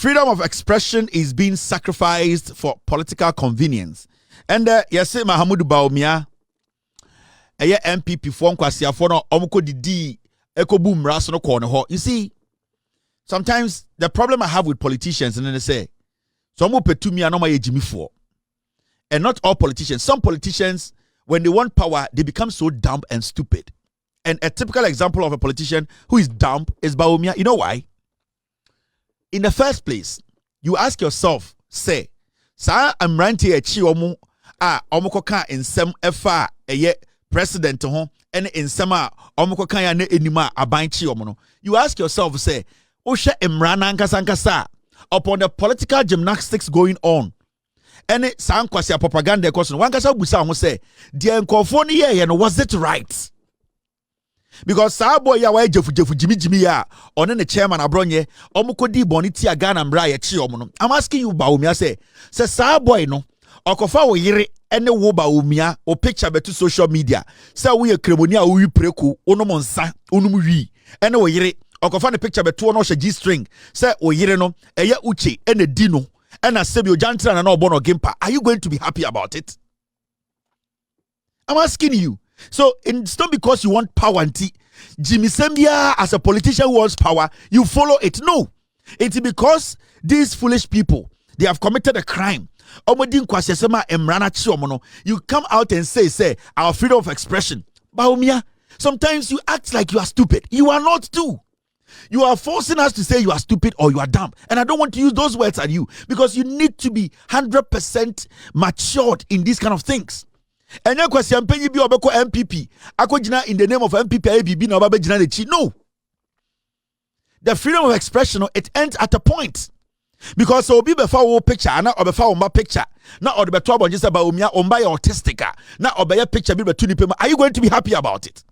freedom of expression is being sacrificed for political convenience. And yes, Mahamadu Bawumia, NPP for Nkwasiafo no omko didi ekobu mraso no corner ho. You see, sometimes the problem I have with politicians, and then they say, some will pay to me and no my Jimmy for. And not all politicians. Some politicians, when they want power, they become so dumb and stupid. And a typical example of a politician who is dumb is Bawumia. You know why? In the first place, you ask yourself, say, sa I'm ranting a chi omu omukoka in sem efa eye president ho and in sema omukoka ya ne enima aban chi omu no. You ask yourself, say, Osha Imrana Nkasa upon the political gymnastics going on. And it sound kwasi propaganda question. One kasa busa ho say, "Dear nkofo ni ye no, was it right?" Because sa boy ya wa jefu jimi ya on the chairman abronye omukodi boni ti aga na mra ye chi omo no. I'm asking you Bawumia say sa boy no okofa wo yire ene wo Bawumia o picture beto social media. Say wo ye kremoni a wo wi preku onom nsa onum wi ene wo yire okofa ne picture beto no hye G string. Say wo yire no eye uche ene di no. And as Sebio Jantra and no bono gimpa, are you going to be happy about it? I'm asking you. So it's not because you want power and Jimmy Sembia as a politician who wants power, you follow it. No. It's because these foolish people, they have committed a crime. You come out and say, our freedom of expression. Bawumia, sometimes you act like you are stupid. You are not too. You are forcing us to say you are stupid or you are dumb. And I don't want to use those words at you because you need to be 100% matured in these kind of things. And your question, MPP, in the name of MPP, no. The freedom of expression, it ends at a point. Because so be before picture, or before my picture, not or the better just about Bawumia or autistic, not or by a picture, are you going to be happy about it?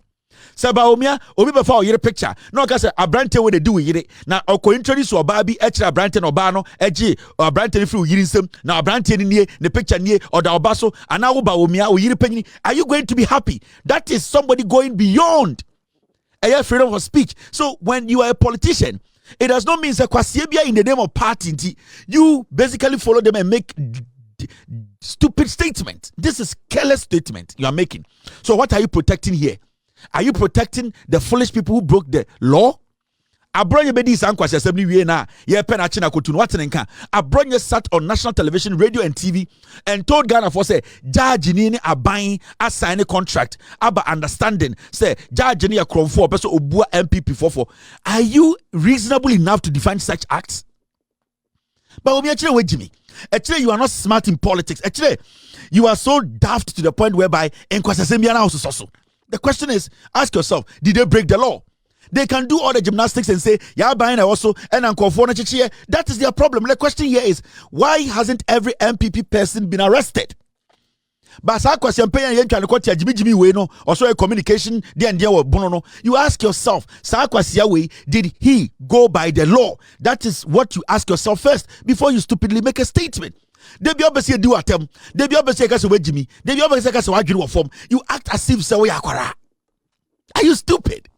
Bawumia obi before your picture no ka say abrante we dey do yire na oko introduce oba bi e kire abrante no ba no eji abrante ni free yire nsem na abrante ni nie ne picture nie oda oba so ana wo Bawumia o yire panyini. Are you going to be happy? That is somebody going beyond a freedom of speech. So when you are a politician, it does not mean that kwasiebia in the name of party you basically follow them and make stupid statement. This is careless statement you are making. So what are you protecting here? Are you protecting the foolish people who broke the law? Abronye bedi sankwase assembly wie na ye pen achi na kotunu watenenka. Abronye sat on national television, radio and TV and told Ghana for say judge ni aban assign a contract aba understanding say judge ni akromfo person obua MPP for. Are you reasonable enough to define such acts? But actually you are not smart in politics. Actually you are so daft to the point whereby enkwase assembly na also. The question is, ask yourself, did they break the law? They can do all the gymnastics and say, yeah, buying also, and that is their problem. The question here is, why hasn't every MPP person been arrested? But also a communication, you ask yourself, did he go by the law? That is what you ask yourself first before you stupidly make a statement. They be obviously do atem. They be obviously case we Jimmy. They be obviously case we adwene form. You act as if say we akwara. Are you stupid?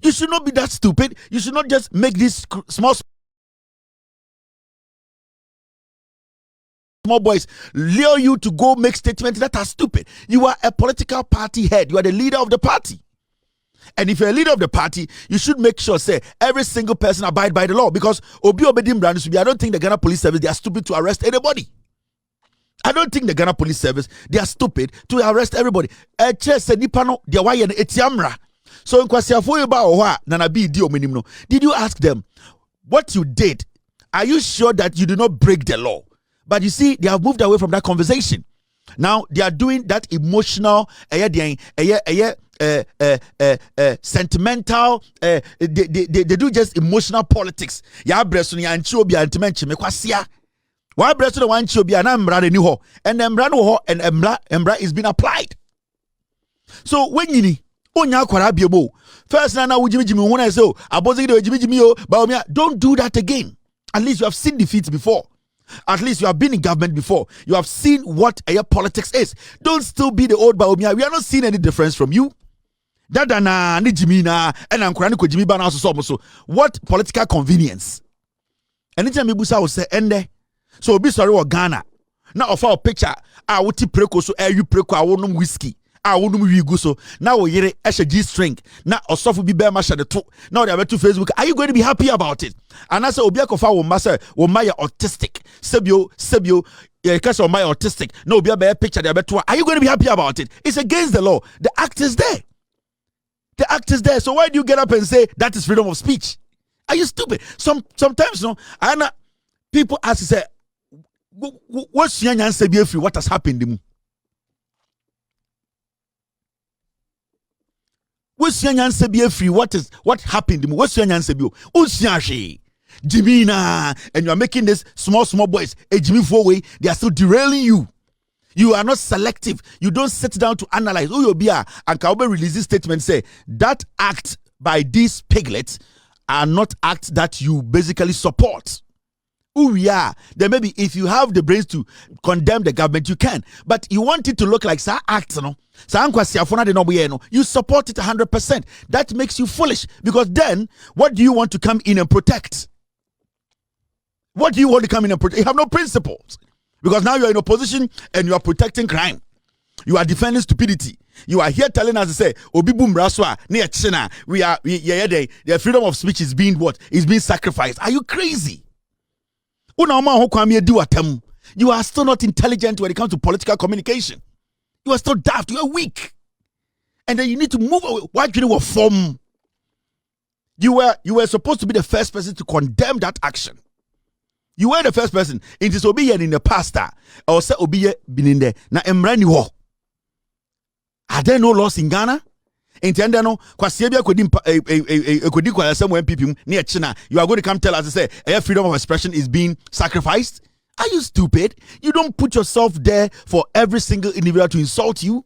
You should not be that stupid. You should not just make these small boys lure you to go make statements that are stupid. You are a political party head. You are the leader of the party. And if you're a leader of the party, you should make sure, say, every single person abide by the law. Because I don't think the Ghana Police Service, they are stupid to arrest anybody. I don't think the Ghana Police Service, they are stupid to arrest everybody. So, did you ask them what you did? Are you sure that you did not break the law? But you see, they have moved away from that conversation. Now, they are doing that emotional, sentimental, they do just emotional politics. Ya bresu ya nchiobi antimenchi mekwasia. Why bresu one nchiobi ana mra ni ho and emra no ho and emra is being applied. So when you onya kwara biemo first na wujimi wona say abozi de wujimi o Bawumia, don't do that again. At least you have seen defeat before. At least you have been in government before. You have seen what politics is. Don't still be the old Bawumia. We are not seeing any difference from you. What political convenience? anytime me busa will say ende so obi sorry wa Ghana na offer a picture a wuti preko so you preko a wonum whiskey a wonum wigu so na wo yere ehye G-string na osofo bi be ma hye de to na wo to Facebook. Are you going to be happy about it? And I say obi akofa wo ma say wo ma ya autistic sebio because of my autistic no be a picture de beto. Are you going to be happy about it? It's against the law. The act is there. The act is there. So why do you get up and say that is freedom of speech? Are you stupid? Sometimes no, and people ask say what's your answer be free? What has happened? What's your answer be free? What happened? What's your answer be? Jimina, and you are making this small boys a Jimmy 4-way. They are still derailing you. You are not selective. You don't sit down to analyze. Who you'll be and Kaube releases statement say that act by these piglets are not acts that you basically support. Who we are. Then maybe if you have the brains to condemn the government, you can. But you want it to look like sa acts, no? You support it 100%. That makes you foolish. Because then, what do you want to come in and protect? What do you want to come in and protect? You have no principles. Because now you are in opposition and you are protecting crime. You are defending stupidity. You are here telling us to say, Obi boom raswa, near China, the freedom of speech is being what? Is being sacrificed. Are you crazy? You are still not intelligent when it comes to political communication. You are still daft. You are weak. And then you need to move away. Why do you know what form? You were supposed to be the first person to condemn that action. You were the first person. It is Obi in the past. Or say Obi been in there. Na emrani ho. Are there no laws in Ghana? Intenda no kwasiebia kodi kwa some NPP near China. You are going to come tell us to say freedom of expression is being sacrificed? Are you stupid? You don't put yourself there for every single individual to insult you.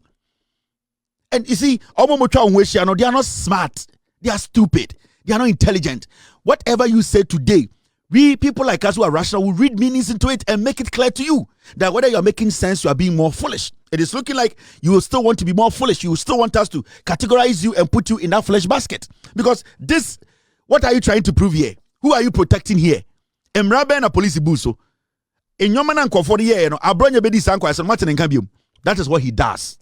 And you see, they are not smart. They are stupid. They are not intelligent. Whatever you say today, we people like us who are rational will read meanings into it and make it clear to you that whether you are making sense, you are being more foolish. It is looking like you will still want to be more foolish. You will still want us to categorize you and put you in that flesh basket. Because this, what are you trying to prove here? Who are you protecting here? Emrabe na police buso. In your man and Kwafori here, Abronya Bedi Sanko as a Martin and Cambium. That is what he does.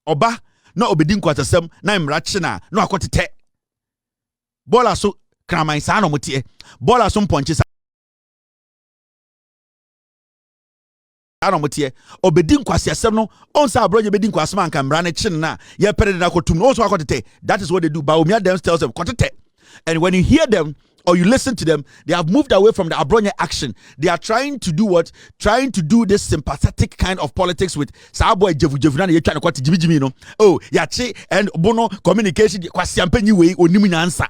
Oba, no obedin kwatasem, na imrachina, no akwatite. Bola so kramai sano mutie. Bola so ponches. Anomotie obedin kwase asem no onsa abroje bedin kwasema nka mrane chin na ye pere na kotum no so akotete. That is what they do. Bawumia them tells them kotete. And when you hear them or you listen to them, they have moved away from the Abronya action. They are trying to do what? Trying to do this sympathetic kind of politics with Saboy Jevuna ye trying to kwati jimi no. Oh, yache and bono communication kwasiampenyi we onimu nyansa.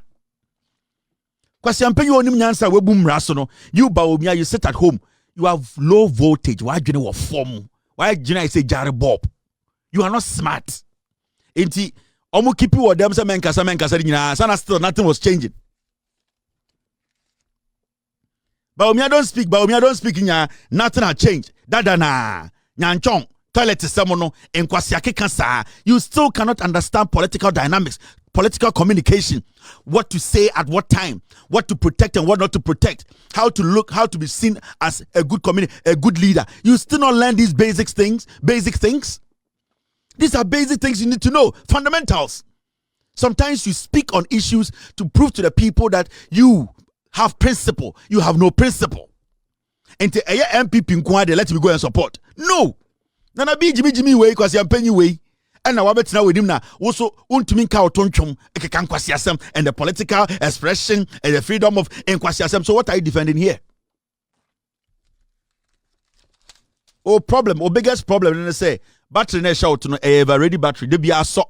Kwasiampenyi onimu nyansa we bum raso no. You Bawumia, you sit at home. You have low voltage. Why do you know form? Why do you say Jare Bob? You are not smart. Inti omu keep you them some men kasa sana still nothing was changing. Bawumia don't speak in ya nothing had changed. Dada na nyanchong toilet semono en kwasiake kansa. You still cannot understand political dynamics, political communication, what to say at what time, what to protect and what not to protect, how to look, how to be seen as a good community, a good leader. You still not learn these basic things. These are basic things you need to know, fundamentals. Sometimes you speak on issues to prove to the people that you have principle. You have no principle. And to MPP they let me go and support. No. Nana be Jimmy way because you're paying way. And now wabet now with him now also untumin ka otonchom ekekan kwasiasem and the political expression and the freedom of enkwasiasem. So what are you defending here? Biggest problem they say battery na shout no ready battery they be aso.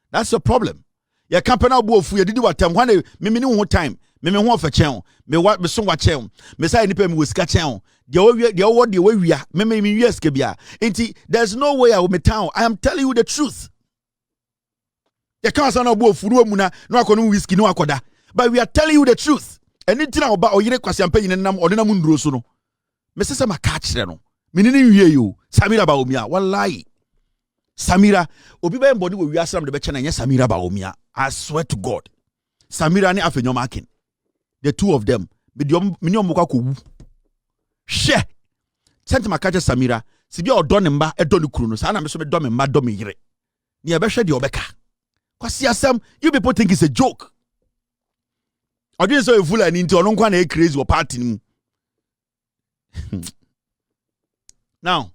That's your problem. Your company bu ofu ye didi watam when me no time me ho fa chen me so wa chen me say nipa me wosika chen de wawia me wies ke bia enti there's no way I will me town. I am telling you the truth. You can't say no bu ofu no mu na no akono whiskey no akoda, but we are telling you the truth. And enti na oba oyire kwasiampa yin nam odena mu nduro so no me sese maka kire no me ni wie yo Samira Bawumia wallahi Samira obi be mbodi we wiasam de be che na nya Samira Bawumia. I swear to God. Samira ni Afenyo Makin. The two of them. Miniom kwa kuwu. sent my catcher Samira, Sibia or Donemba, a Donucrunus, and I'm so domemba domire. Near Besha di Obeka. Kwasiasem, you people think it's a joke. I didn't say a fool and into a crazy or party. Now,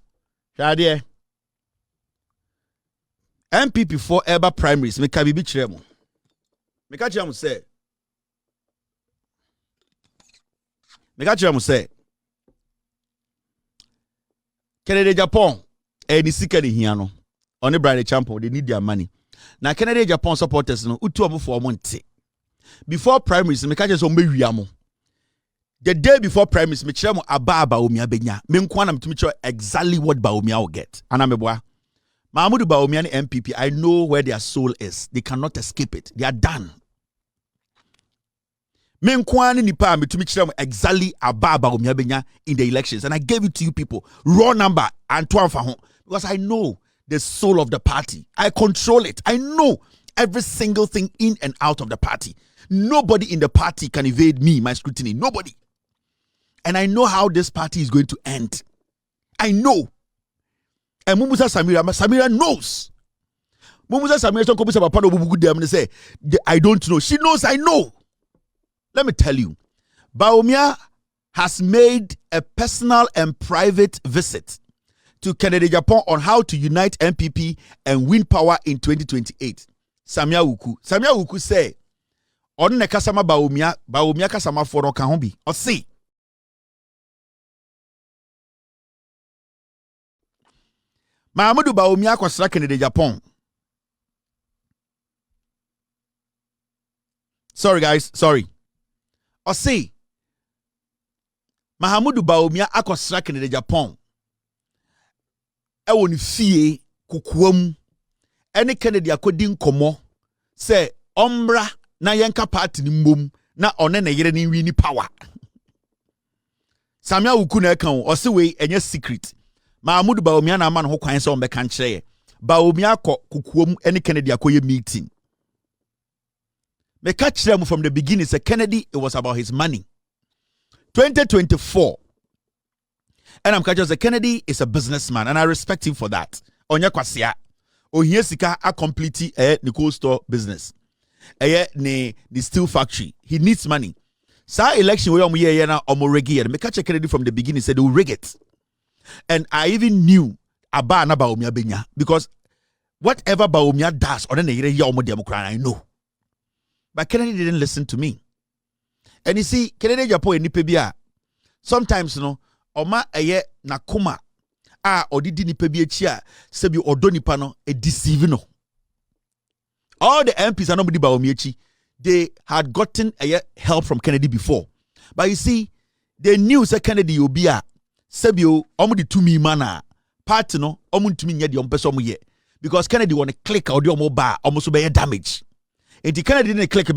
Shadie. NPP for ever primaries, make a bibi chemo. Make a chemo say. Make a chemo say. Kennedy Agyapong, any secret in here no. Only Brian Champo, they need their money. Now Kennedy Agyapong supporters no, utu for month. Before primaries, make a chemo be the day before primaries, me chemo aba Bawumia benya. Me nkwana to me exactly what Bawumia will get. Anameboa. Mahamadu Bawumia and NPP, I know where their soul is. They cannot escape it. They are done. Menkwani nipa me to me exactly about Bawumia benya in the elections, and I gave it to you people. Raw number Antoine Fahon, because I know the soul of the party. I control it. I know every single thing in and out of the party. Nobody in the party can evade me, my scrutiny. Nobody. And I know how this party is going to end. I know. And Mumusa Samira knows. Mumusa Samira don't come about Pano them and say, I don't know. She knows I know. Let me tell you, Bawumia has made a personal and private visit to Kennedy Agyapong on how to unite NPP and win power in 2028. Samia Wuku say, on ne kasama Bawumia kasama for Okahombi. Or say, Mahamadu Bawumia kwasra Kennedy Agyapong. Sorry guys, sorry. Or say, Mahamadu Bawumia akwasra Kennedy Agyapong. Ewoni fie kukuam. Ene Kennedy akodin komo. Say, ombra na yenka party ni mbom. Na one na yere ni wini power. Samia Wuku na ekan o se we enye secret. Mahamadu Bawumia na man ho kwan se on be kan kire. Bawumia ko kukuom ene Kennedy akoye meeting. Me catch them from the beginning. Say Kennedy, it was about his money. 2024. And I'm catching say Kennedy is a businessman, and I respect him for that. Onya kwasia. Ohie sika a complete Nicole store business. The steel factory. He needs money. Sa election we na omoregi. Me catch Kennedy from the beginning said they will rig it. And I even knew Aba na Bawumia benya, because whatever Bawumia does, or then I know. But Kennedy didn't listen to me. And you see, Kennedy Agyapong nipa bia sometimes oma eye nakoma odidi nipa bia chi a sebi odo nipa no e deceive no. All the MPs are nobody Bawumia chi. They had gotten help from Kennedy before. But you see, they knew say Kennedy obia sebi omo di tumi mana party no omo ntumi nye de ompeso omo ye, because Kennedy want to click or the omo ba omo so be damage. And the Kennedy didn't click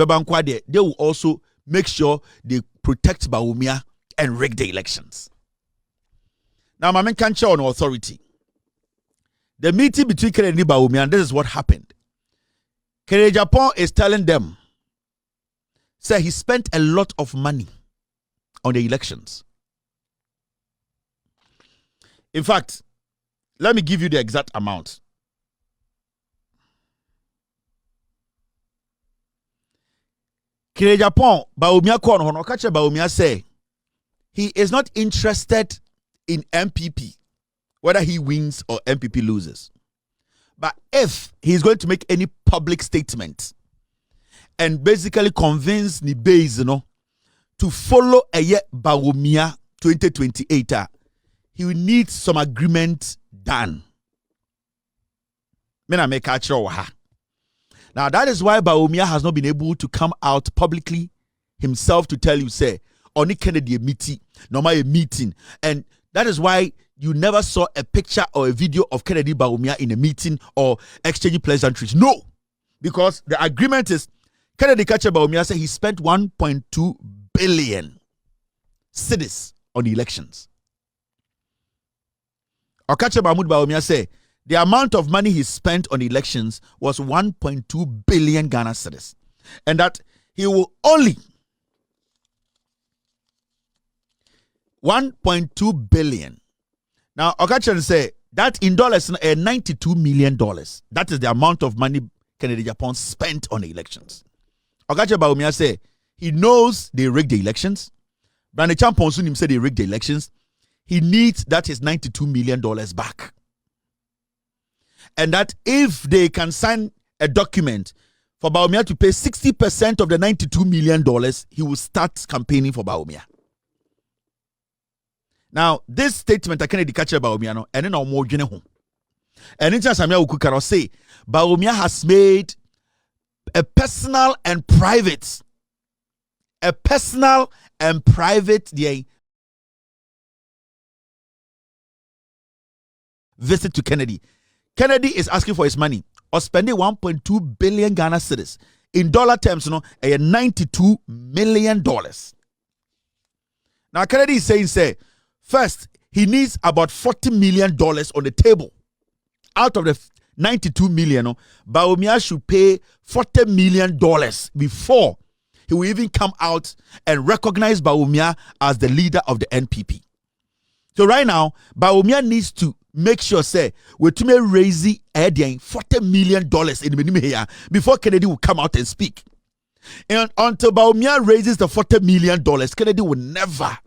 they will also make sure they protect Bawumia and rig the elections. Now, my man can't show on authority. The meeting between Kennedy and Bawumia, and this is what happened. Kennedy Agyapong is telling them, say he spent a lot of money on the elections. In fact, let me give you the exact amount. Kennedy Agyapong, Bawumia kon hono kache Bawumia say he is not interested in NPP, whether he wins or NPP loses. But if he's going to make any public statement and basically convince the base, to follow Bawumia 2028, he will need some agreement done. Mena make a Now that is why Bawumia has not been able to come out publicly himself to tell you, say, only Kennedy a meeting. And that is why you never saw a picture or a video of Kennedy Bawumia in a meeting or exchanging pleasantries. No. Because the agreement is Kennedy Bawumia said he spent 1.2 billion cedis on the elections. Or Mahamadu Bawumia said the amount of money he spent on elections was 1.2 billion Ghana cedis. And that he will only 1.2 billion Now, Okachere say that in dollars, $92 million. That is the amount of money Kennedy Agyapong spent on the elections. Okachere Bawumia say he knows they rigged the elections. Brand Champon soon said they rigged the elections. He needs that his $92 million back. And that if they can sign a document for Bawumia to pay 60% of the $92 million, he will start campaigning for Bawumia. Now, this statement I can't catch Bawumia no, and then no more home. And in Sammy Ukukaro say Bawumia has made a personal and private visit to Kennedy. Kennedy is asking for his money or spending 1.2 billion Ghana cedis. In dollar terms, $92 million. Now, Kennedy is saying, first, he needs about $40 million on the table. Out of the 92 million, Bawumia should pay $40 million before he will even come out and recognize Bawumia as the leader of the NPP. So right now, Bawumia needs to make sure, we to raise $40 million in the minimum here before Kennedy will come out and speak. And until Bawumia raises the $40 million, Kennedy will never.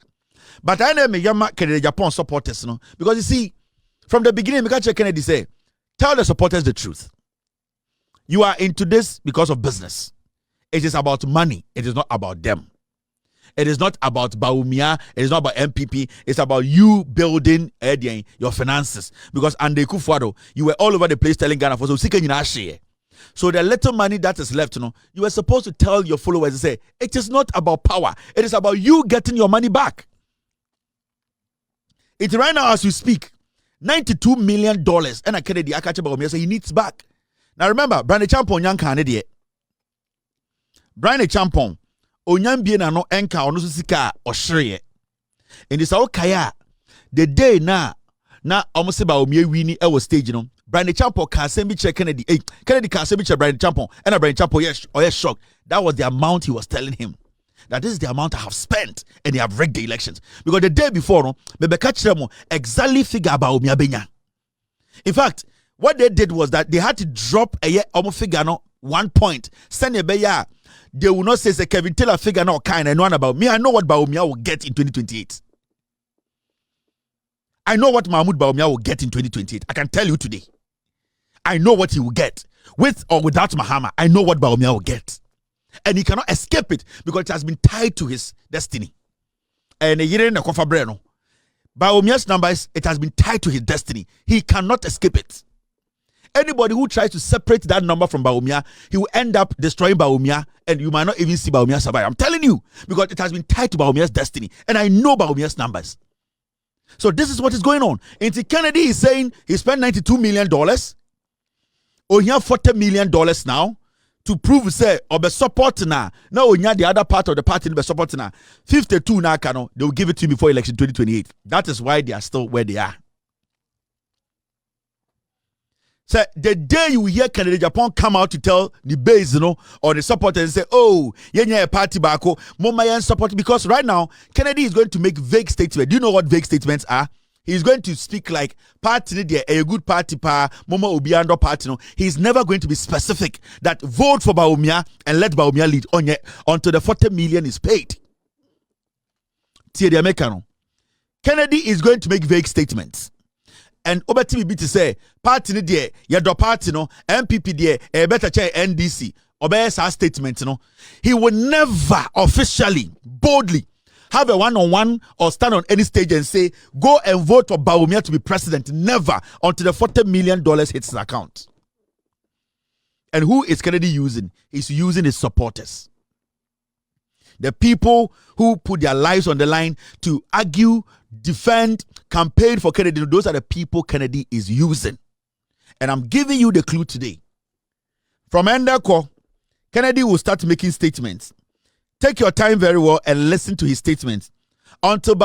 But I know Kennedy Agyapong supporters, because you see, from the beginning, Kennedy say, tell the supporters the truth. You are into this because of business. It is about money. It is not about them. It is not about Bawumia. It is not about NPP. It's about you building your finances. Because under Akufo Addo, you were all over the place telling Ghana for so the little money that is left, you were supposed to tell your followers and say, it is not about power. It is about you getting your money back. It's right now as we speak, $92 million. And I Kennedy Agyapong say he needs back. Now remember, Brand Champon Yan Kennedy. Brand Champon. Onyambie na no enka ono sika otchere in the sawo kaya the day na omo Bawumia wini e was stage no Brand Champon ka asem bi che Kennedy Kennedy ka asem bi che Brand Champon and Brand Champon yes shocked. That was the amount he was telling him, that this is the amount I have spent and they have rigged the elections, because the day before no me catch them exactly figure Bawumia benya. In fact, what they did was that they had to drop a omo figure no 1 point send a beya. They will not say Kevin Taylor figure now kind and one about me. I know what Bawumia will get in 2028. I know what Mahamadu Bawumia will get in 2028. I can tell you today. I know what he will get. With or without Mahama, I know what Bawumia will get. And he cannot escape it because it has been tied to his destiny. And Bawumia's numbers, it has been tied to his destiny. He cannot escape it. Anybody who tries to separate that number from Bawumia, he will end up destroying Bawumia, and you might not even see Bawumia survive. I'm telling you, because it has been tied to Bawumia's destiny, and I know Bawumia's numbers. So this is what is going on. And Kennedy is saying he spent $92 million, or he have $40 million now to prove say or be support now. Now the other part of the party be support now. 52 now they will give it to you before election 2028. That is why they are still where they are. So the day you hear Kennedy Agyapong come out to tell the base, or the supporters and say, oh, a party bako, Moma support, because right now Kennedy is going to make vague statements. Do you know what vague statements are? He's going to speak like party there, a good party pa, Moma Obiando party. No, he's never going to be specific that vote for Bawumia and let Bawumia lead on until the 40 million is paid. Kennedy is going to make vague statements. And Obati be to say, party there, your party no, NPP there, a better chair NDC, obey our statement, he will never officially, boldly have a one-on-one or stand on any stage and say, go and vote for Bawumia to be president. Never until the $40 million hits his account. And who is Kennedy using? He's using his supporters. The people who put their lives on the line to argue, defend, campaign for Kennedy. Those are the people Kennedy is using. And I'm giving you the clue today. From Endako, Kennedy will start making statements. Take your time very well and listen to his statements. Until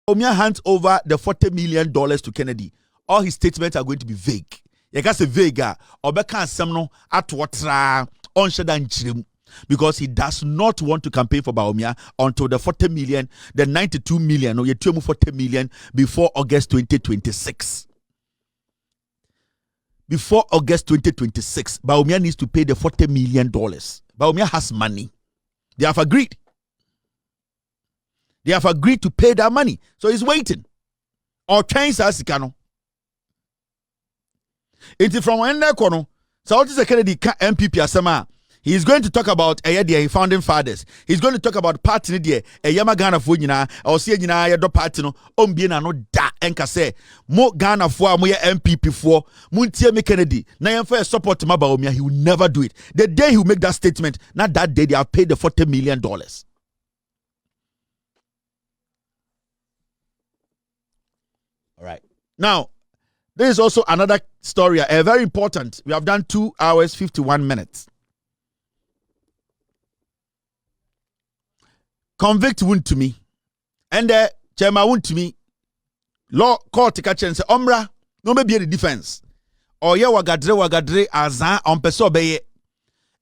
Bawumia hands over the $40 million to Kennedy, all his statements are going to be vague. You can say vague, or beka semno atwatra on shedan chirim. because he does not want to campaign for Bawumia until the 40 million, the 92 million, or 40 million before August 2026. Before August 2026, Bawumia needs to pay the $40 million. Bawumia has money. They have agreed. They have agreed to pay that money. So he's waiting. Or change as Sikano. It's from Wenda Kono. So what is the Kennedy NPP Asama? He is going to talk about the founding fathers. He's going to talk about party there. Yama Ghana for nyina. Or see nyina do party no. Ombien no da enka say mo Ghana for mo NPP for muntie me Kennedy. Na yam for support ma Bawumia. He will never do it. The day he will make that statement, not that day they have paid the $40 million. All right. Now, there is also another story, very important. We have done 2 hours, 51 minutes. Convict won to me. And the chairman won to me. Law court to catch and say, Omra, no maybe the defense. Or ye wagadre azan on peso beye.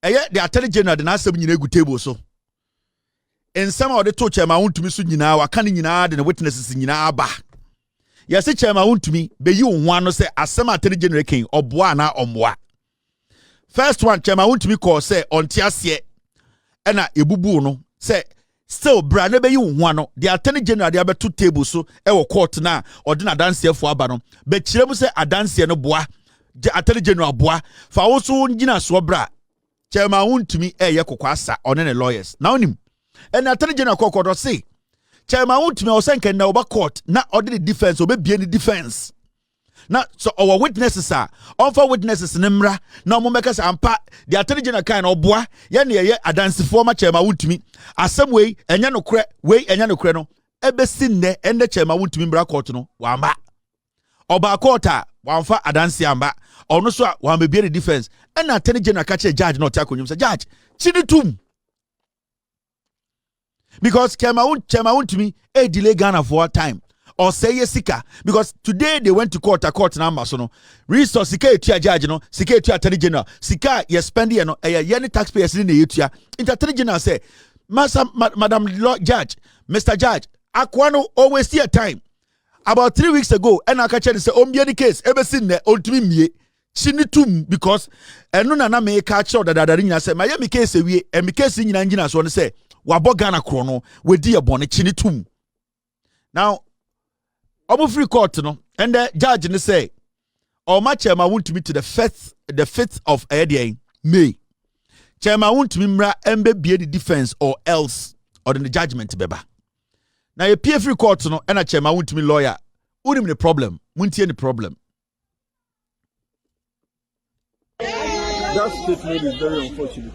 The attorney general the nasa bin good table so. And some of the two chairman won to me soon now, I can't the witnesses in ba. Yes, the chairman won to me, be you one no say asema attorney general king or boana omwa. First one chairman won to me call say on tiasie. Ena ebubu no say still bra ne be you one the attorney general dey abeto table so e wo court na odina danse fo aba no be kiremu say adanse no boa attorney general boa fa wo so ngina so bra chairman won to me ye kokwasa on ne lawyers now nim and attorney general kokodo say chairman won to me o say nkan na oba court na order the defense obe bie ni defense na so our witnesses are on for witnesses nimra na mo make us ampa the attorney general kind oboa ye na ye adanse former chairman wutumi asem we enya no kre no ebesi nne ende chairman wutumi mbra court no wamba oba court a wamfa adanse amba ono so a wamba be the defense and attorney general catch judge not akonyum say judge chinitum because chairman wutumi e delay Ghana for a time or say sika because today they went to court number so no resource sika etua judge no sika etua attorney general sika ye spend ye no any taxpayers in the etua attorney general say madam judge Mr. Judge akwano always see a time about 3 weeks ago and I catch say ombie the case ever seen ne ontumi mie chinitum because eno na me catch that nyina say my me case we e me case nyina ngina so no say wabo Ghana kro no we di e bone chinitum. Now free court no and the judge ne say or my chairman want to be to the 5th of May. Chairman want to be mra embe be the defense or else or the judgment beba. Now you pay free court no and a chairman want to be lawyer. Unim the problem, won't any problem. That statement is very unfortunate.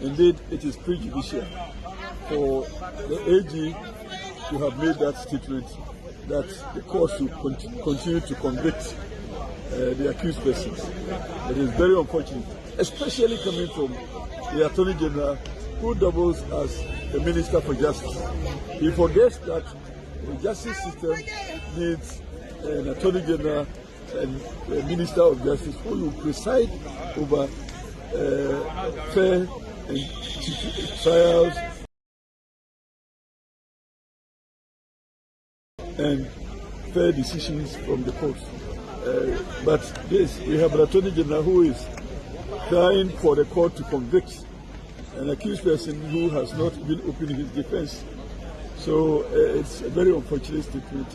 Indeed, it is prejudicial for the AG to have made that statement that the court should continue to convict the accused persons. It is very unfortunate, especially coming from the Attorney General who doubles as the Minister for Justice. He forgets that the justice system needs an Attorney General and a Minister of Justice who will preside over fair and trials and fair decisions from the courts. But this, we have an Attorney General who is trying for the court to convict an accused person who has not been opening his defense. So it's a very unfortunate statement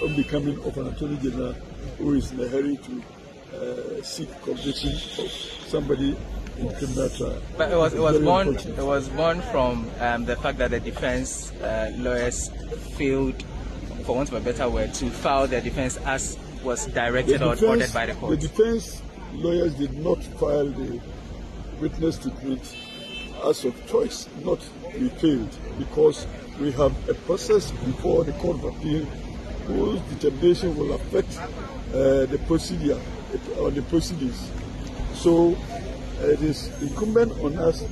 on becoming of an Attorney General who is in a hurry to seek conviction of somebody in criminal trial. But it was born from the fact that the defense lawyers failed, for want of a better word, to file their defense as was directed or ordered by the court. The defense lawyers did not file the witness statement as of choice, not we failed, because we have a process before the Court of Appeal whose determination will affect the procedure or the proceedings. So it is incumbent on us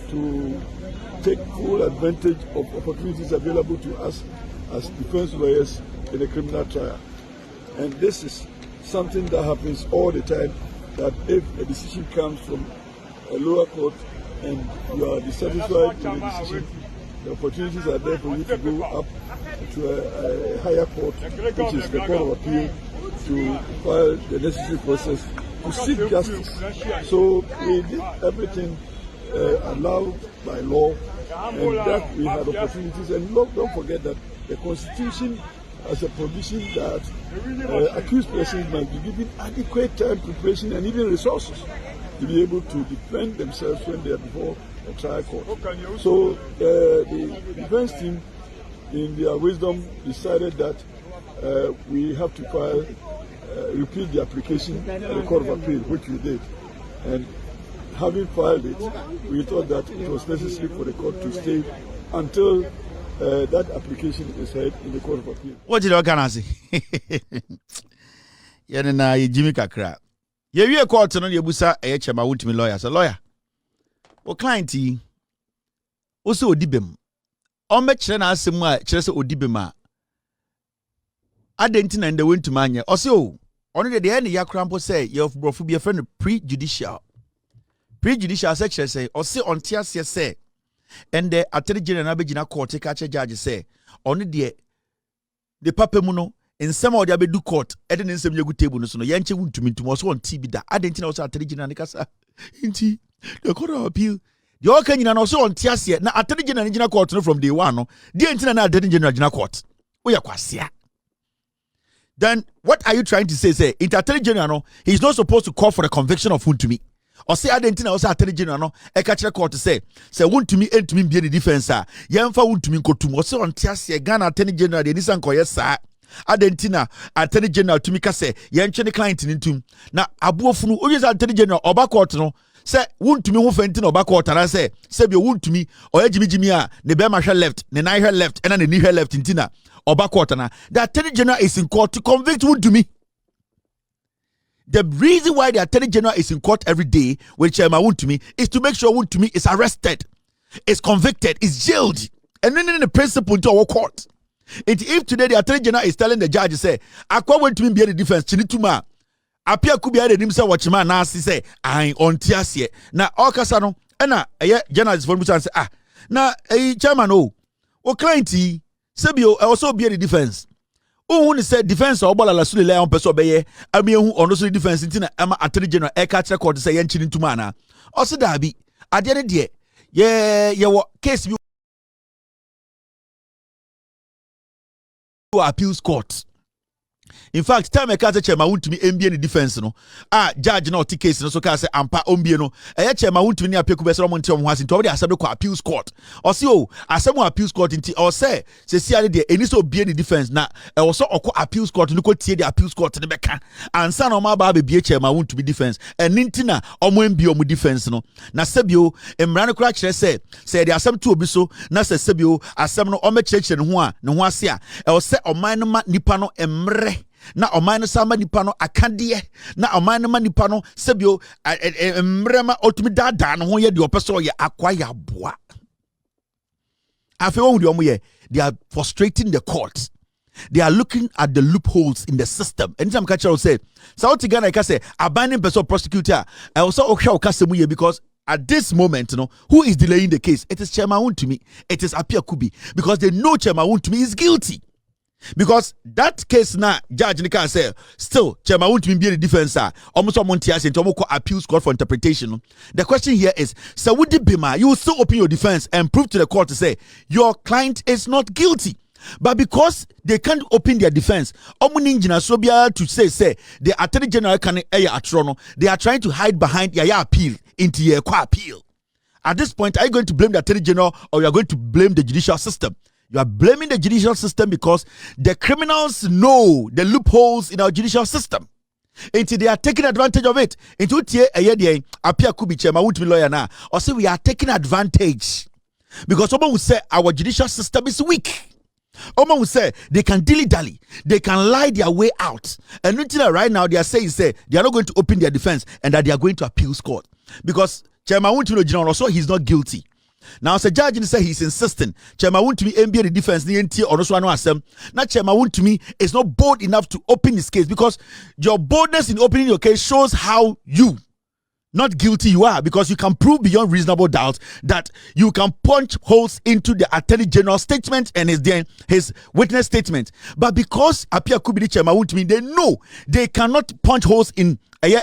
to take full advantage of opportunities available to us as defense lawyers in a criminal trial. And this is something that happens all the time, that if a decision comes from a lower court and you are dissatisfied with the decision, the opportunities are there for you to go up to a higher court, which is the Court of Appeal, to file the necessary process to seek justice. So we did everything allowed by law, and that we had opportunities. And don't forget that the Constitution has a provision that accused persons must be given adequate time, preparation, and even resources to be able to defend themselves when they are before a trial court. So the defense team, in their wisdom, decided that we have to file, repeat the application at the Court of Appeal, which we did. And having filed it, we thought that it was necessary for the court to stay until that application is heard in the Court of Appeal. What did you say? Yeah, Jimmy Kakra. You are court no yebusa chema wutimi lawyer. So lawyer. O client yi o se odibem. O me kire na asem a kire se odibem a. Adenti na nde wentuma anye. O se o ono de ne yakra mpo se ye brofo be friend prejudicial. Prejudicial se kire se o se onte ase se and the attorney general na begina court ka che judge se ono de papa mu no in some of the abedu court eden in some yegu table no so no yenche wuntumi ntum so on TV da adenti na so attorney general ne kasa inti the Court of Appeal the all kan nyina no so on tiase na attorney general ne court no from day one no the entina na attorney general gina court oya kwasea. Then what are you trying to say attorney general no, he's not supposed to call for the conviction of wuntumi or say adentina also attorney general no e ka kire court say wuntumi entumi bie the defense a yemfa wuntumi kotum or say on tiase Ghana attorney general de nisan koye sa adentina attorney general tumi ka say yenche ne client nintum na abuofunu oyesa attorney general oba court no say wuntumi ho fenti oba court na say be wuntumi oya jimijimi a ne be ma hwe left ne nan hwe left and ne ni hwe left ntina oba court na the attorney general is in court to convict wuntumi. The reason why the attorney general is in court every day with Chairman Wuntumi is to make sure Wuntumi is arrested, is convicted, is jailed, and then in the principle into our court. If today the attorney general is telling the judge, say, Akwa Wuntumi be the defense, Chinituma, Apia could be added himself, watchman, Nasi say, I on Tiasie. Now, all Casano, and a journalist for me say, now, a chairman, o clienty, Sebio also be the defense. Who said defense or ball la sule on person beye ami hu ono so defense ntina ama attorney general e ka kire court say yan chini ntuma na o se da bi ade ne de ye wo case bi appeals court. In fact, time I can't chairman wuntumi MBA ni defense no. Judge no ti case no so ka say ampa MBA no. Chairman wuntumi ni apeku be so mo nti mo hase nti o de asem ko appeals court. O say asem appeals court nti o say se si ade de eni so bie ni defense na e wo so okọ appeals court no ko tie the appeals court ne beka. Ansa na o ma ba bie chairman wuntumi defense. Eni nti na o mo MBA o mo defense no. Na sebio emra no kra kire say the asem to obi so na se sebio asem no o me kire ne ho ase a e wo say o man no ma nipa no emre na omano samba nipa no akade na omano ma nipa no sebio mrema otumi dada no ho ye de opeso ye akwaya boa afi won de omo ye they are frustrating the court. They are looking at the loopholes in the system. Anytime catcher will say South Ghana ka say abandoning person prosecutor I also okwa okasemu ye because at this moment, who is delaying the case? It is Chairman Wuntumi. It is Apia Kubi because they know Chairman Wuntumi is guilty. Because that case now, Judge Nika say, still, Chairman Wuntumi be the defense, almost a Montias and Tomoko appeals court for interpretation. The question here is, so would it be you will still open your defense and prove to the court to say your client is not guilty. But because they can't open their defense, to say the attorney general can they are trying to hide behind your appeal into your appeal. At this point, are you going to blame the attorney general or you are going to blame the judicial system? You are blaming the judicial system because the criminals know the loopholes in our judicial system. Until they are taking advantage of it. Until Apia Kubi Chairman Wuntumi lawyer now. Or say we are taking advantage. Because someone will say our judicial system is weak. Someone will say they can dilly-dally. They can lie their way out. And until right now they are saying they are not going to open their defense and that they are going to appeals court. Because Chairman Wuntumi general also he's not guilty. Now, as a judge say he's insisting, Chairman Wuntumi MBA the defense the NT or also asem. Now, Chairman Wuntumi is not bold enough to open his case because your boldness in opening your case shows how you not guilty you are, because you can prove beyond reasonable doubt that you can punch holes into the Attorney General statement and his witness statement. But because Apia Kubidi Chairman won't mean, they know they cannot punch holes in a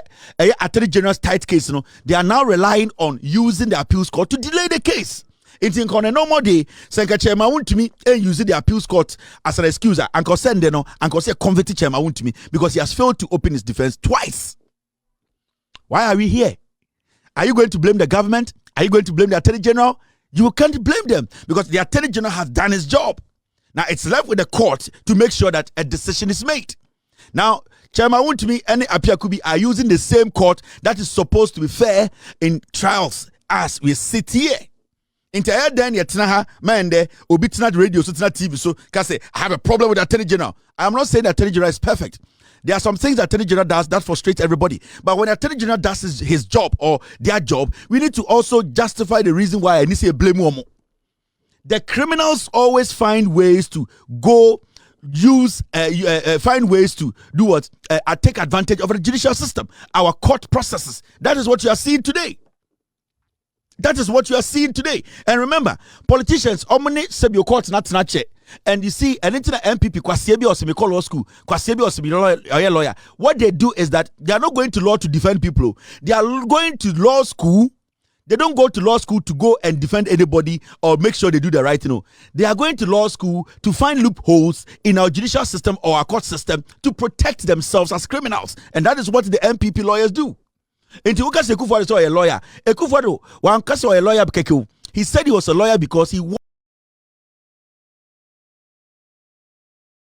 Attorney General's tight case. They are now relying on using the appeals court to delay the case. It's in a normal day, Senka Chairman won't me and using the appeals court as an excuse. Uncle send and say convicted Chairman won't me because he has failed to open his defense twice. Why are we here? Are you going to blame the government? Are you going to blame the Attorney General? You can't blame them because the Attorney General has done his job. Now it's left with the court to make sure that a decision is made. Now, Chairman Wontumi and Apia Kubi are using the same court that is supposed to be fair in trials as we sit here. Entire then yetna man there obi tina radio so tina TV so can say I have a problem with the Attorney General. I am not saying the Attorney General is perfect. There are some things the Attorney General does that frustrates everybody. But when the Attorney General does his job or their job, we need to also justify the reason why I need to say blame Womo. The criminals always find ways to find ways to do what? Take advantage of the judicial system, our court processes. That is what you are seeing today. That is what you are seeing today. And remember, politicians, your court not check. And you see, and into the NPP, Kwasiebi or semi law school, Kwasiebi or semi lawyer. What they do is that they are not going to law to defend people. They are going to law school. They don't go to law school to go and defend anybody or make sure they do the right thing. They are going to law school to find loopholes in our judicial system or our court system to protect themselves as criminals. And that is what the NPP lawyers do. Into Ukase Akufo Addo a lawyer. Akufo Addo, one case a lawyer because he said he was a lawyer because he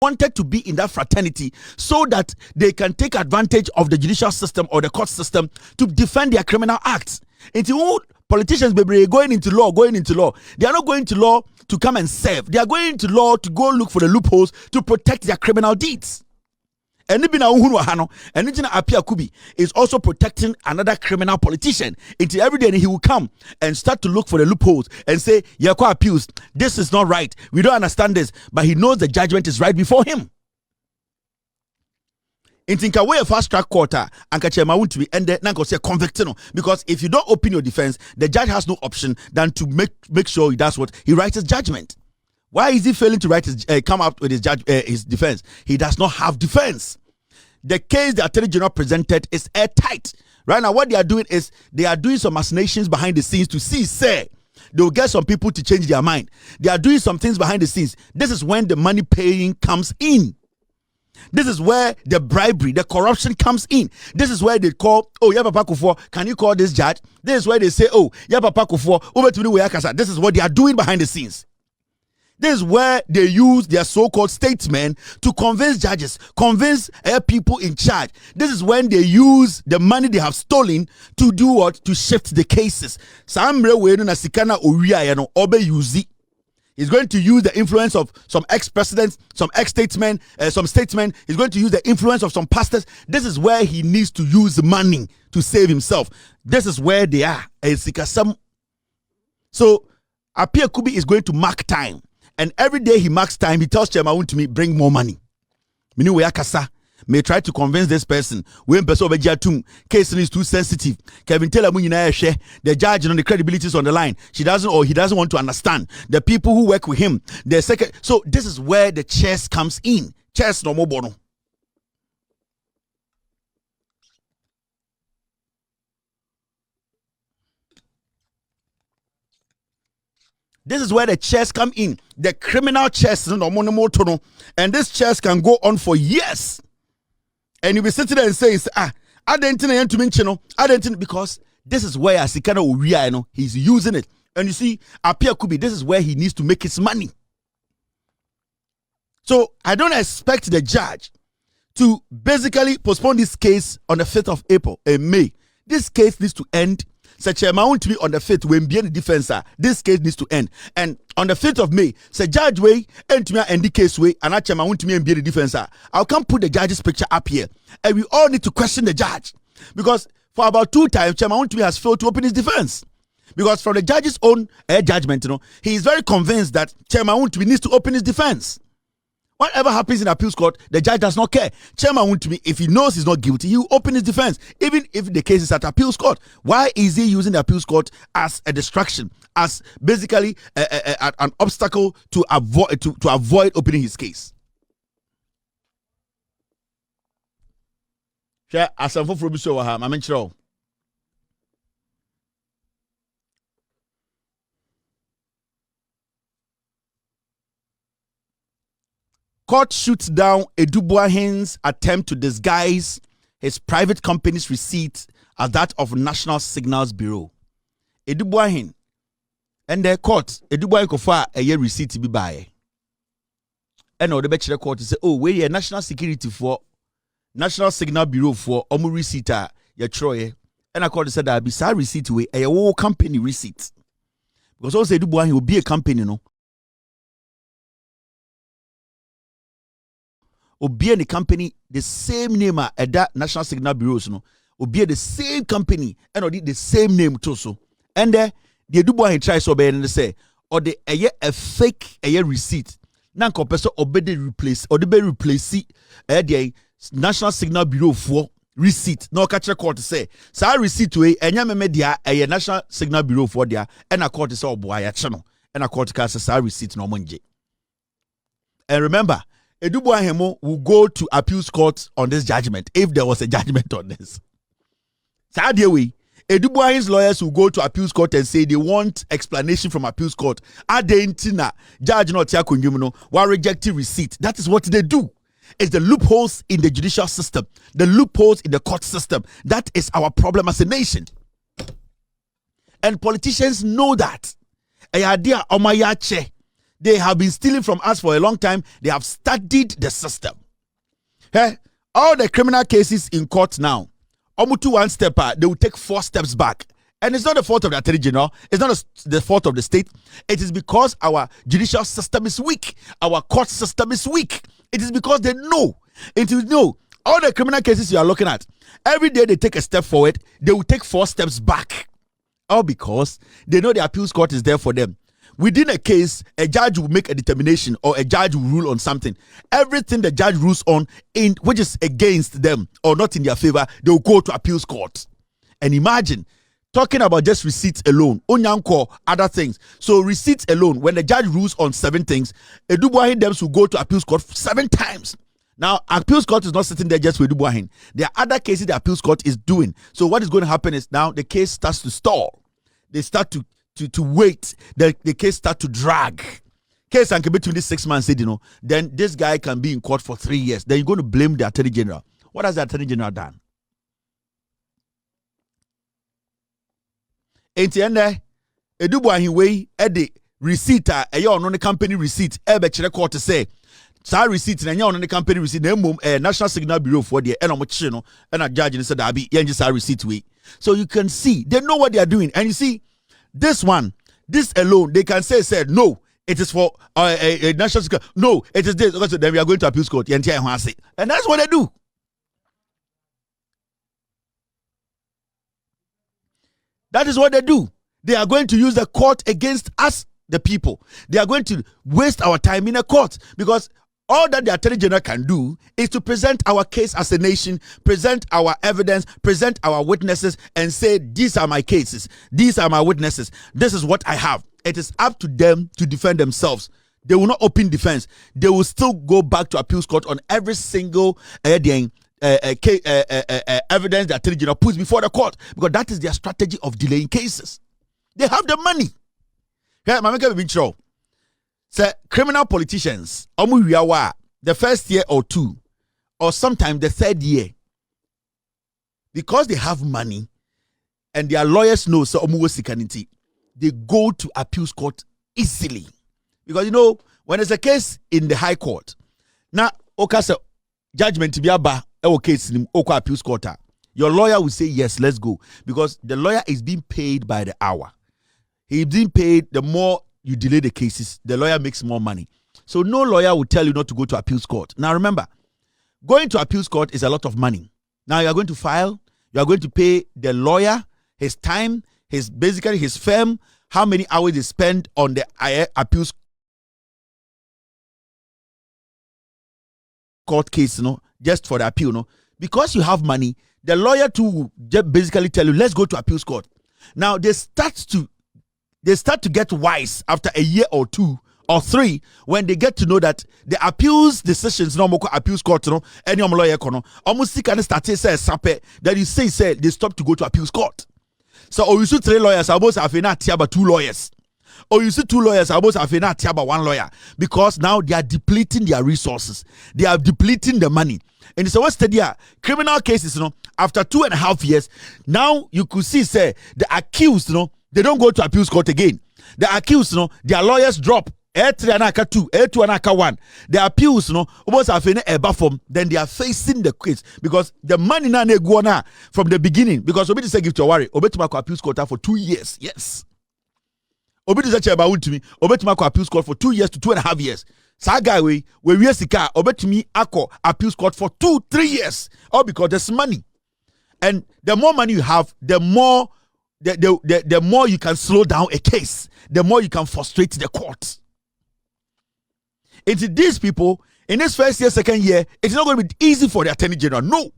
wanted to be in that fraternity so that they can take advantage of the judicial system or the court system to defend their criminal acts. Into politicians going into law. They are not going to law to come and serve. They are going to law to go look for the loopholes to protect their criminal deeds. And Apia Kubi is also protecting another criminal politician. Until every day he will come and start to look for the loopholes and say, Yako appeals, this is not right. We don't understand this. But he knows the judgment is right before him. In Tinkawe a fast track court and Kachema won't be ended convicted. Because if you don't open your defense, the judge has no option than to make sure he does what? He writes his judgment. Why is he failing to write come up with his defense? He does not have defense. The case the Attorney General presented is airtight. Right now, what they are doing is they are doing some machinations behind the scenes to see, say, they will get some people to change their mind. They are doing some things behind the scenes. This is when the money paying comes in. This is where the bribery, the corruption comes in. This is where they call, oh, yeah, Papa Kufo, can you call this judge? This is where they say, oh, yeah, Papa Kufo, over to me. This is what they are doing behind the scenes. This is where they use their so-called statesmen to convince judges, convince people in charge. This is when they use the money they have stolen to do what? To shift the cases. He's going to use the influence of some ex-presidents, some ex-statesmen, some statesmen. He's going to use the influence of some pastors. This is where he needs to use money to save himself. This is where they are. So Apia Kubi is going to mark time. And every day he marks time, he tells Chairman to me, bring more money. May try to convince this person. When person case is too sensitive. Kevin tell the judge and the credibility is on the line. He doesn't want to understand. The people who work with him, the second. So this is where the chess comes in. Chess no more bono. This is where the chess come in. The criminal chess, and this chess can go on for years. And you'll be sitting there and saying, I didn't because this is where Asikana Uria, he's using it. And you see, Apia Kubi, this is where he needs to make his money. So I don't expect the judge to basically postpone this case on the 5th of April and May. This case needs to end. Such a to be on the 5th when being the defense. This case needs to end. And on the 5th of May, say judge way, and to me and the case way, and I to me and be the defense. I can put the judge's picture up here. And we all need to question the judge. Because for about 2 times, Chairman to me has failed to open his defense. Because from the judge's own judgment, he is very convinced that Chairman to me needs to open his defense. Whatever happens in appeals court, the judge does not care. Chairman wants me, if he knows he's not guilty, he will open his defense, even if the case is at appeals court. Why is he using the appeals court as a distraction, as basically an obstacle to avoid opening his case? Share Asante Bediatuo, Court shoots down Edubuahin's attempt to disguise his private company's receipt as that of National Signals Bureau. Edubuahin and the court, Edubuahin kofa a year receipt be by. And the Bachelor court say, oh, we are national security for National Signal Bureau for omu receipt ya troye. And I court said that be sa receipt we a whole company receipt. Because also Edubuahin will be a company, no. Obie the company the same name at that National Signal Bureaus no obie the same company and the same name too so and the Edubuahin try so be and say or the a fake receipt na person obede replace or the be replace the National Signal Bureau for receipt no catch court say sa receipt we enya media a National Signal Bureau for there and a court say oboa channel and a court case sa receipt no monje. And remember, Edubuahin will go to appeals court on this judgment if there was a judgment on this. Sadly, way, Edubuahin's lawyers will go to appeals court and say they want explanation from appeals court. Adentina, judge not yakunyumuno, while rejecting receipt. That is what they do. It's the loopholes in the judicial system, the loopholes in the court system. That is our problem as a nation. And politicians know that. Ayadea omayache. They have been stealing from us for a long time. They have studied the system. Hey, all the criminal cases in court now, almost one step, they will take 4 steps back. And it's not the fault of the Attorney General. It's not the fault of the state. It is because our judicial system is weak. Our court system is weak. It is because they know. It is know all the criminal cases you are looking at. Every day they take a step forward, they will take 4 steps back. All because they know the appeals court is there for them. Within a case, a judge will make a determination or a judge will rule on something. Everything the judge rules on, in which is against them or not in their favor, they will go to appeals court. And imagine, talking about just receipts alone, onyanko, other things. So receipts alone, when the judge rules on 7 things, Edubuahin them will go to appeals court 7 times. Now, appeals court is not sitting there just with Edubuahin. There are other cases the appeals court is doing. So what is going to happen is now the case starts to stall. They start to wait, the case start to drag. Case and between these 6 months, then this guy can be in court for 3 years. Then you're going to blame the Attorney General. What has the Attorney General done? Ain't the end Edubuahin way the receipt on the company receipt chere court to say sa receipt na on the company receipt na National Signal Bureau for the and a judge said that be sa receipt way. So you can see they know what they are doing. And you see this alone, they can say no, it is for a national security. No, it is this. Okay, then we are going to appeals court. And that's what they do. That is what they do. They are going to use the court against us, the people. They are going to waste our time in a court because all that the Attorney General can do is to present our case as a nation, present our evidence, present our witnesses, and say, these are my cases, these are my witnesses, this is what I have. It is up to them to defend themselves. They will not open defense. They will still go back to appeals court on every single evidence the Attorney General puts before the court because that is their strategy of delaying cases. They have the money. Say criminal politicians, the first year or 2, or sometimes the 3rd year, because they have money and their lawyers know so they go to appeals court easily. Because when there's a case in the high court, now judgment to be aba case in appeals court, your lawyer will say yes, let's go, because the lawyer is being paid by the hour. He's being paid the more you delay the cases, the lawyer makes more money. So no lawyer will tell you not to go to appeals court. Now remember, going to appeals court is a lot of money. Now you are going to file, you are going to pay the lawyer, his time, his firm, how many hours they spend on the appeals court case, just for the appeal, because you have money, the lawyer too will just basically tell you, let's go to appeals court. Now they start to get wise after a year or 2 or 3 when they get to know that the appeals decisions no more appeals court any lawyer almost can start say sape that you say they stop to go to appeals court. So Owusu 3 lawyers about afena tiaba 2 lawyers. Owusu 2 lawyers about afena tiaba 1 lawyer, because now they are depleting their resources. They are depleting the money. And so what's the criminal cases, after 2.5 years, now you could see say the accused, they don't go to appeals court again. The accused, their lawyers drop. A3 anaka 2, A2 anaka 1. The appeals, almost have a form. Then they are facing the case because the money na go na from the beginning. Because Obi say give to worry, Obi to make appeals court for 2 years. Yes. Obi say about to me, Obi to make appeals court for 2 years to 2.5 years. Saga we sika Obi to me ako appeals court for 2-3 years. All because there's money, and the more money you have, the more the more you can slow down a case, the more you can frustrate the court. It's these people in this first year, second year, it's not going to be easy for the attorney general. No,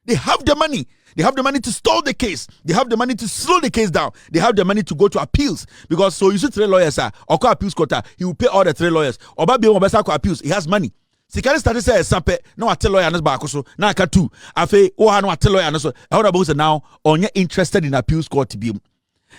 they have the money. They have the money to stall the case. They have the money to slow the case down. They have the money to go to appeals, because so you see 3 lawyers or call appeals court, he will pay all the 3 lawyers. Or baby appeals, he has money. Sikari started say sape no ate lawyer anas baako so na aka 2 afi o ha no ate lawyer anas so how about now onye interested in appeals court bi.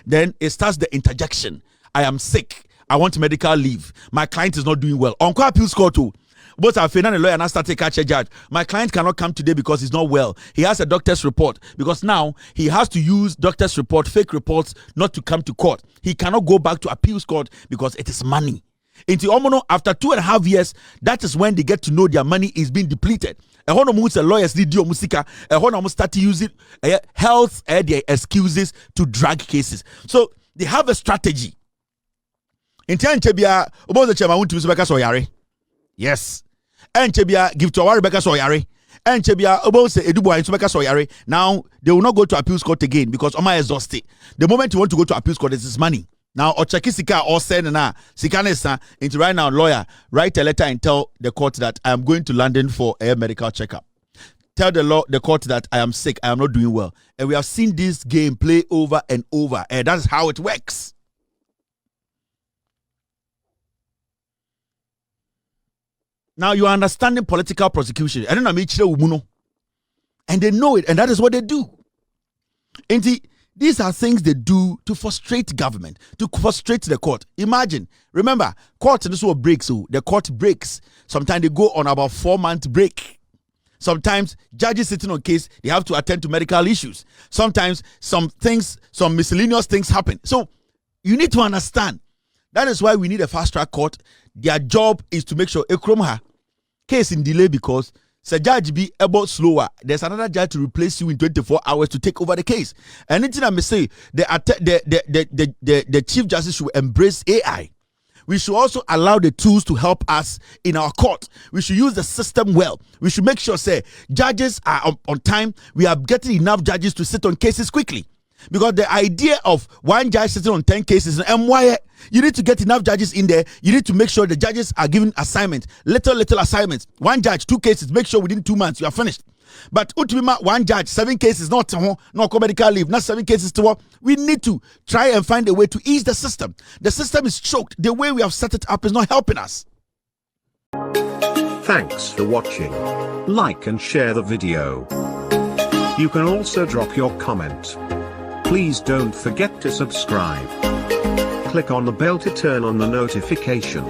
Then it starts the interjection. I am sick. I want medical leave. My client is not doing well. On appeals court too. Both are the lawyer and start to catch a judge. My client cannot come today because he's not well. He has a doctor's report, because now he has to use doctor's report, fake reports, not to come to court. He cannot go back to appeals court because it is money. Into Omono, after 2.5 years, that is when they get to know their money is being depleted. A hono moves the lawyers need dio musika. A hono start to use it health their excuses to drag cases. So they have a strategy. In Chebia, about the chairman to Rebecca Soyare. Yes. And Chebia give to our Rebecca Soyare. And Chebia about say Edubo and Rebecca Soyare. Now they will not go to appeals court again because Oma is exhausted. The moment you want to go to appeals court, this is money. Now Ocheki Sika or send na Sikanesa into right now lawyer, write a letter and tell the court that I am going to London for a medical checkup. Tell the court that I am sick, I am not doing well. And we have seen this game play over and over, and that's how it works. Now you are understanding political prosecution. I don't know, and they know it, and that is what they do. And these are things they do to frustrate government, to frustrate the court. Imagine, remember, court this will break, so the court breaks. Sometimes they go on about 4-month break. Sometimes judges sitting on case, they have to attend to medical issues. Sometimes some miscellaneous things happen. So you need to understand. That is why we need a fast track court. Their job is to make sure a case in delay, because the judge be about slower. There's another judge to replace you in 24 hours to take over the case. Anything I may say, the Chief Justice should embrace AI. We should also allow the tools to help us in our court. We should use the system well. We should make sure, say, judges are on time. We are getting enough judges to sit on cases quickly. Because the idea of one judge sitting on 10 cases, and why you need to get enough judges in there. You need to make sure the judges are given assignments, little assignments. One judge, 2 cases, make sure within 2 months you are finished. But ultimately, one judge, 7 cases, not medical leave, not 7 cases to work. We need to try and find a way to ease the system. The system is choked. The way we have set it up is not helping us. Thanks for watching. Like and share the video. You can also drop your comment. Please don't forget to subscribe. Click on the bell to turn on the notification.